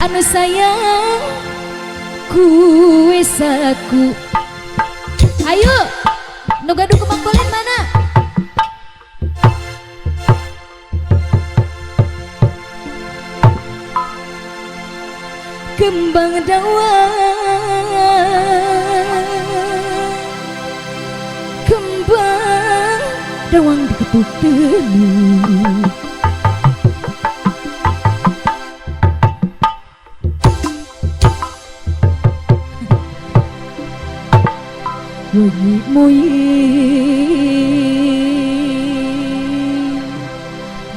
Anu sayang kuis aku. Ayo, nu gaduh kembang bolen mana? Kembang dawang diketuk telu. Wengi moyi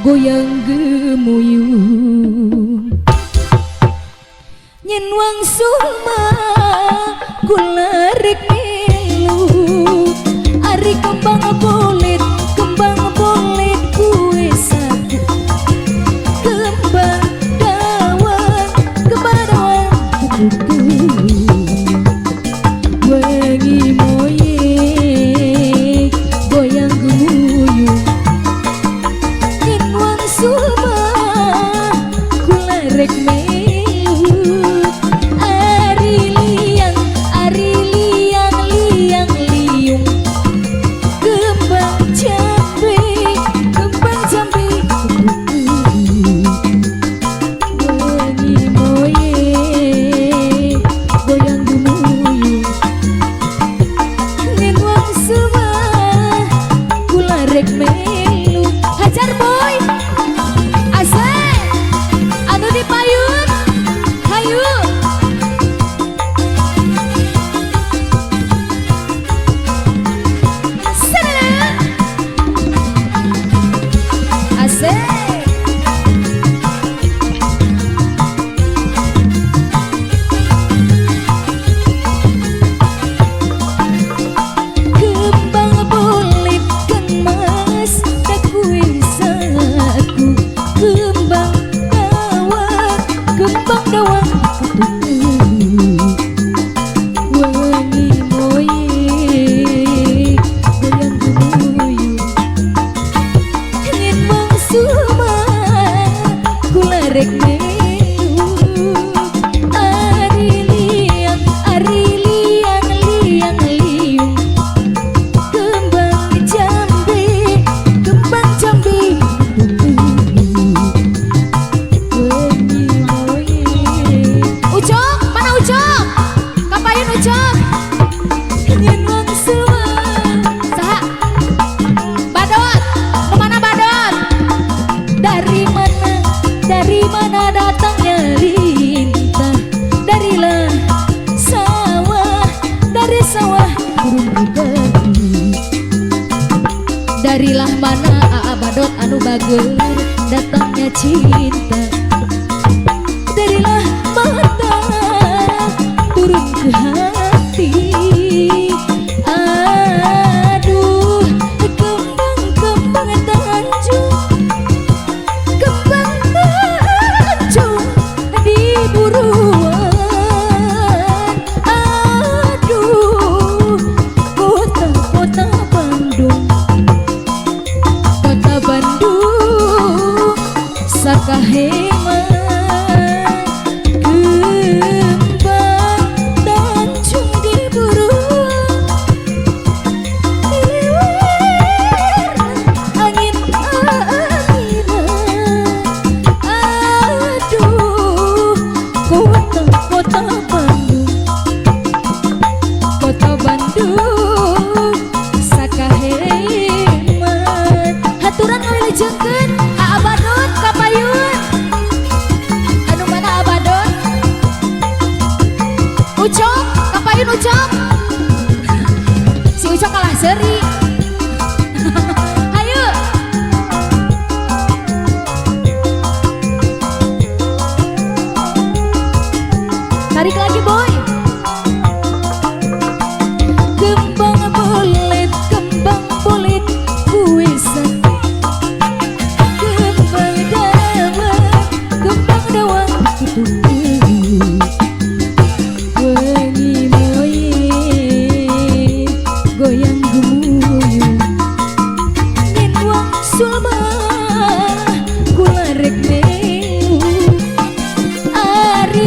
goyang gemuyung nyen wangsuma kula rek melu ari kembang bolet kuwe satu kembang dawang wengi moye goyang gemuyung nyen wangsuma kula rek melu ari liang liung kembang jambe wengi moye goyang gemuyung nyen wangsuma kula rek melu hajar boy asik anu dipayun hayu sana asik kembang bolet kemas dak kuis aku kembang dawang wengi moye goyang gemuyung nyen wangsuma kula rek melu ari liang liung kembang jambe wengi moye Ucok, mana Ucok? Kapain Ucok? Nyen wangsuma saha? Badot, kemana Badot? Dari mana datangnya lintah? Dari sawah burung berbagi. Darilah mana Badot anu bager datangnya cinta. Darilah mata turun ke hati. Aduh kembang tanjung di buruan. Aduh kota Bandung sakaheman Kota Bandung sakaheman haturan wilujengkeun Abadot kapayun anu mana Abadot Ucok kapayun Ucok si Ucok kalah seuri ayo tarik lagi boy kembang bolet kuis kembang dawang wengi moye goyang gemuyung nyen wangsuma kula rek melu ari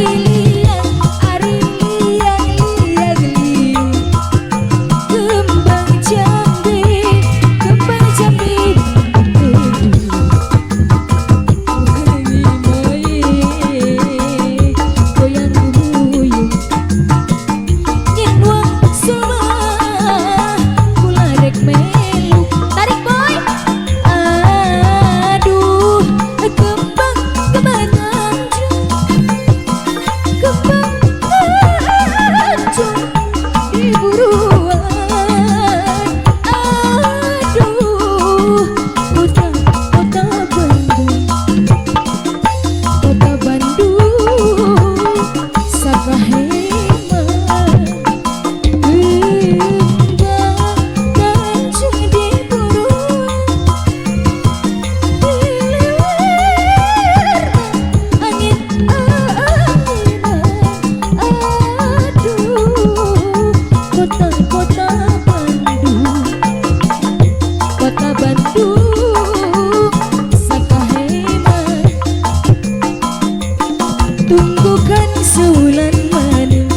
tunggukan seulan mana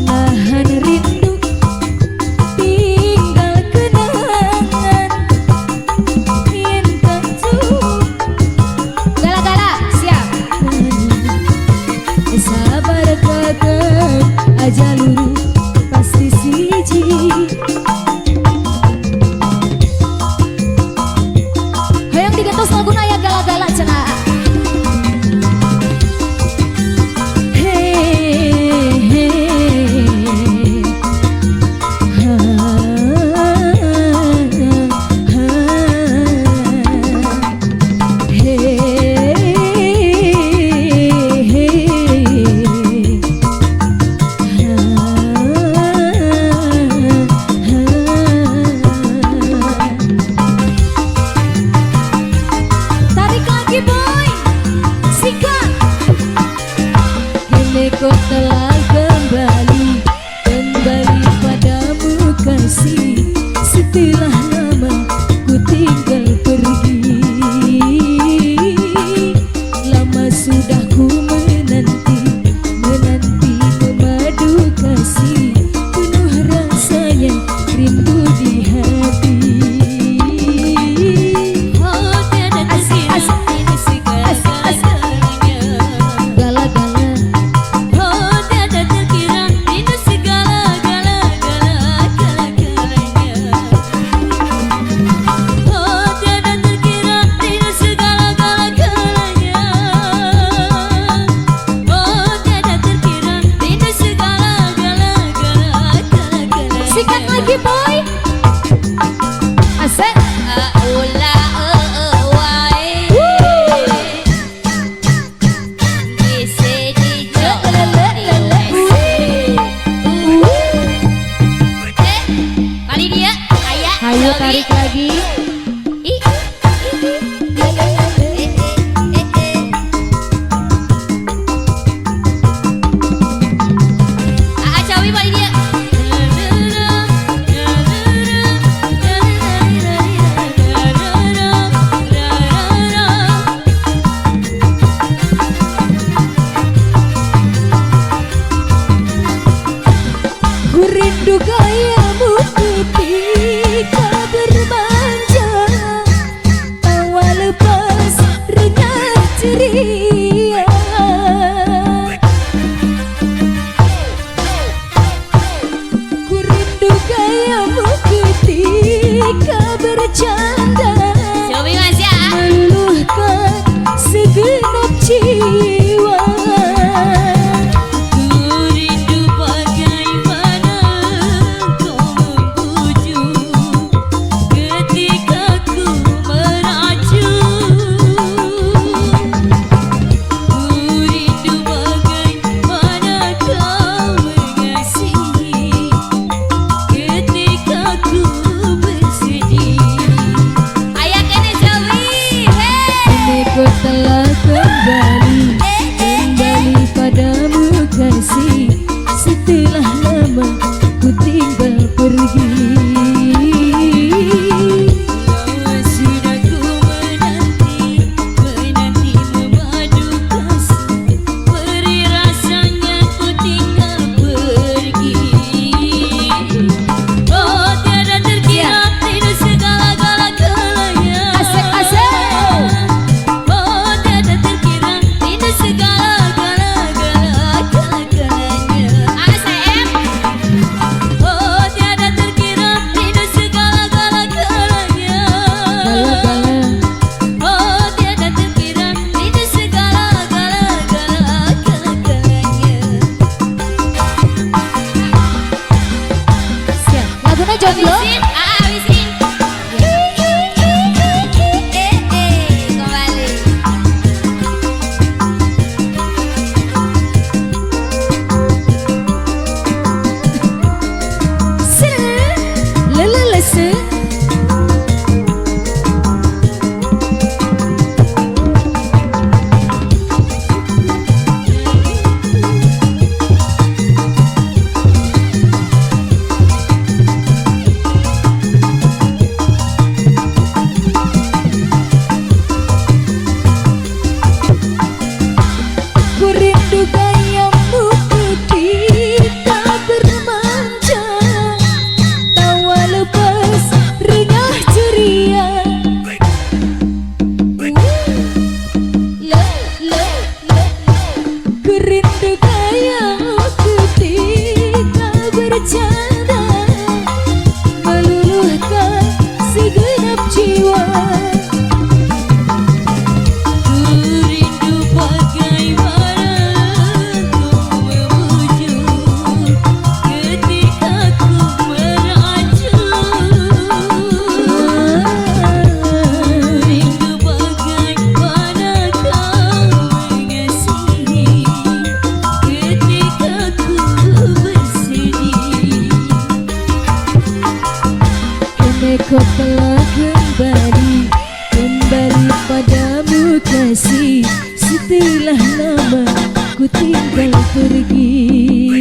nahan rindu tinggal kenangan yen kancu gala-gala siap sabar kakak aja luru pasti siji hayang digetos laguna ya gala-gala cenah. Ku rindu kayamu ketika bercanda, meluluhkan segenap jiwa. Ku rindu bagaimana ku memujuk ketika ku meracun. Rindu bagaimana kau mengasihi ketika ku bersedih. Kini kau telah kembali padamu kasih, setelah lama ku tinggal pergi.